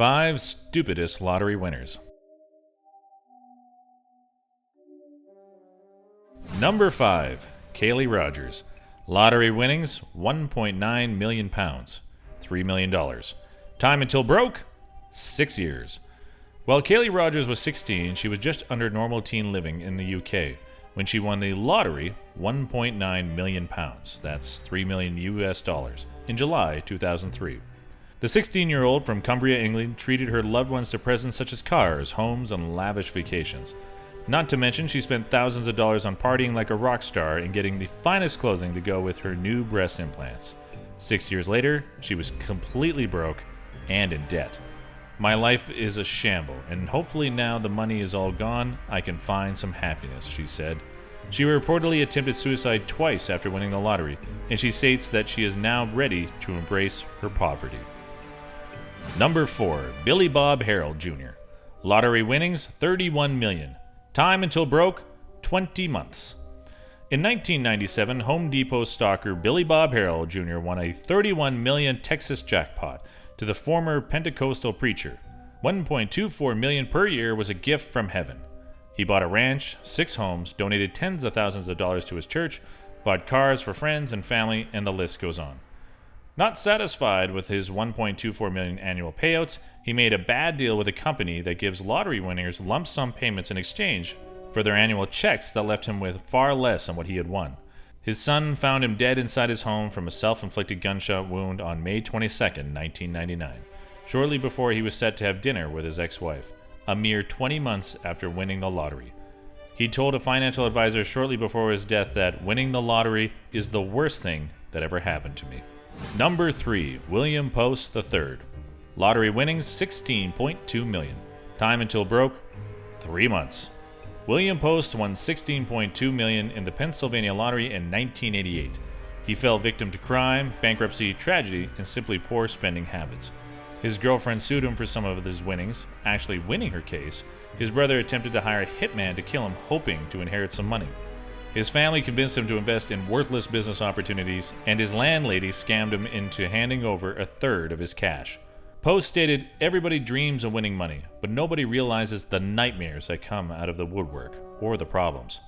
5 stupidest lottery winners. Number 5. Kaylee Rogers. Lottery winnings, £1.9 million, $3 million. Time until broke, 6 years. While Kaylee Rogers was 16, she was just under normal teen living in the UK when she won the lottery, £1.9 million, that's $3 million US, in July 2003. The 16-year-old from Cumbria, England, treated her loved ones to presents such as cars, homes, and lavish vacations. Not to mention, she spent thousands of dollars on partying like a rock star and getting the finest clothing to go with her new breast implants. 6 years later, she was completely broke and in debt. My life is a shamble, and hopefully now the money is all gone, I can find some happiness, she said. She reportedly attempted suicide twice after winning the lottery, and she states that she is now ready to embrace her poverty. Number 4. Billy Bob Harold Jr. Lottery winnings, $31 million. Time until broke, 20 months. In 1997, Home Depot stalker Billy Bob Harold Jr. won a $31 million Texas jackpot to the former Pentecostal preacher. $1.24 million per year was a gift from heaven. He bought a ranch, 6 homes, donated tens of thousands of dollars to his church, bought cars for friends and family, and the list goes on. Not satisfied with his $1.24 million annual payouts, he made a bad deal with a company that gives lottery winners lump sum payments in exchange for their annual checks that left him with far less than what he had won. His son found him dead inside his home from a self-inflicted gunshot wound on May 22, 1999, shortly before he was set to have dinner with his ex-wife, a mere 20 months after winning the lottery. He told a financial advisor shortly before his death that winning the lottery is the worst thing that ever happened to me. Number 3. William Post III. Lottery winnings, $16.2 million. Time until broke, 3 months. William Post won $16.2 million in the Pennsylvania lottery in 1988. He fell victim to crime, bankruptcy, tragedy, and simply poor spending habits. His girlfriend sued him for some of his winnings, actually winning her case. His brother attempted to hire a hitman to kill him, hoping to inherit some money. His family convinced him to invest in worthless business opportunities, and his landlady scammed him into handing over a third of his cash. Post stated, "Everybody dreams of winning money, but nobody realizes the nightmares that come out of the woodwork, or the problems."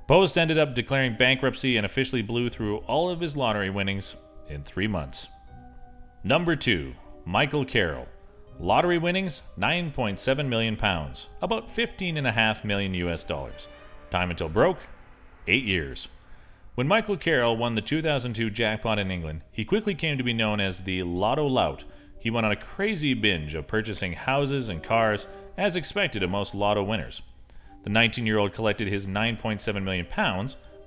Post ended up declaring bankruptcy and officially blew through all of his lottery winnings in 3 months. Number 2. Michael Carroll. Lottery winnings, £9.7 million, about $15.5 million US. Time until broke, 8 years. When Michael Carroll won the 2002 jackpot in England, he quickly came to be known as the Lotto Lout. He went on a crazy binge of purchasing houses and cars, as expected of most Lotto winners. The 19-year-old collected his £9.7 million,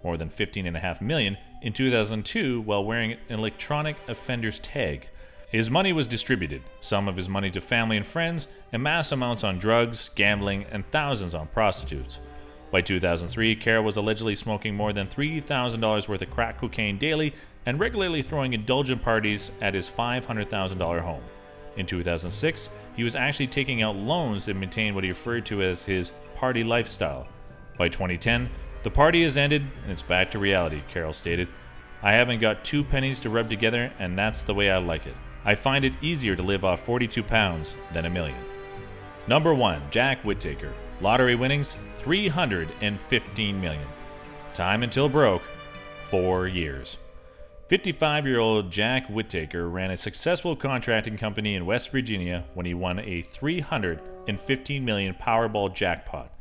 more than $15.5 million, in 2002 while wearing an electronic offender's tag. His money was distributed, some of his money to family and friends, and mass amounts on drugs, gambling, and thousands on prostitutes. By 2003, Carroll was allegedly smoking more than $3,000 worth of crack cocaine daily and regularly throwing indulgent parties at his $500,000 home. In 2006, he was actually taking out loans to maintain what he referred to as his party lifestyle. By 2010, the party has ended and it's back to reality, Carroll stated. "I haven't got 2 pennies to rub together, and that's the way I like it. I find it easier to live off 42 pounds than $1 million. Number 1. Jack Whittaker. Lottery winnings, $315 million. Time until broke, 4 years. 55-year-old Jack Whittaker ran a successful contracting company in West Virginia when he won a $315 million Powerball jackpot.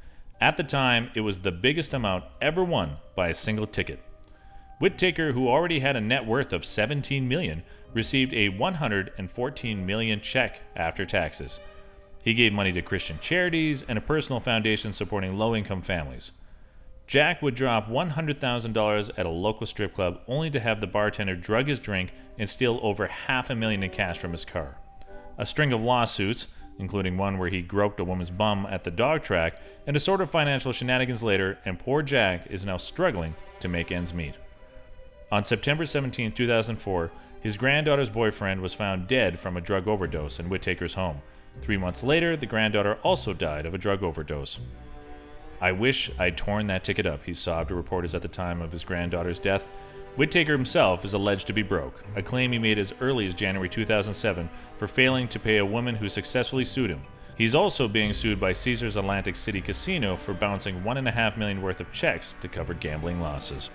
At the time, it was the biggest amount ever won by a single ticket. Whittaker, who already had a net worth of $17 million, received a $114 million check after taxes. He gave money to Christian charities and a personal foundation supporting low-income families. Jack would drop $100,000 at a local strip club only to have the bartender drug his drink and steal over $500,000 in cash from his car. A string of lawsuits, including one where he groped a woman's bum at the dog track, and assorted financial shenanigans later, and poor Jack is now struggling to make ends meet. On September 17, 2004, his granddaughter's boyfriend was found dead from a drug overdose in Whittaker's home. 3 months later, the granddaughter also died of a drug overdose. "I wish I'd torn that ticket up," he sobbed to reporters at the time of his granddaughter's death. Whittaker himself is alleged to be broke, a claim he made as early as January 2007 for failing to pay a woman who successfully sued him. He's also being sued by Caesars Atlantic City Casino for bouncing $1.5 million worth of checks to cover gambling losses.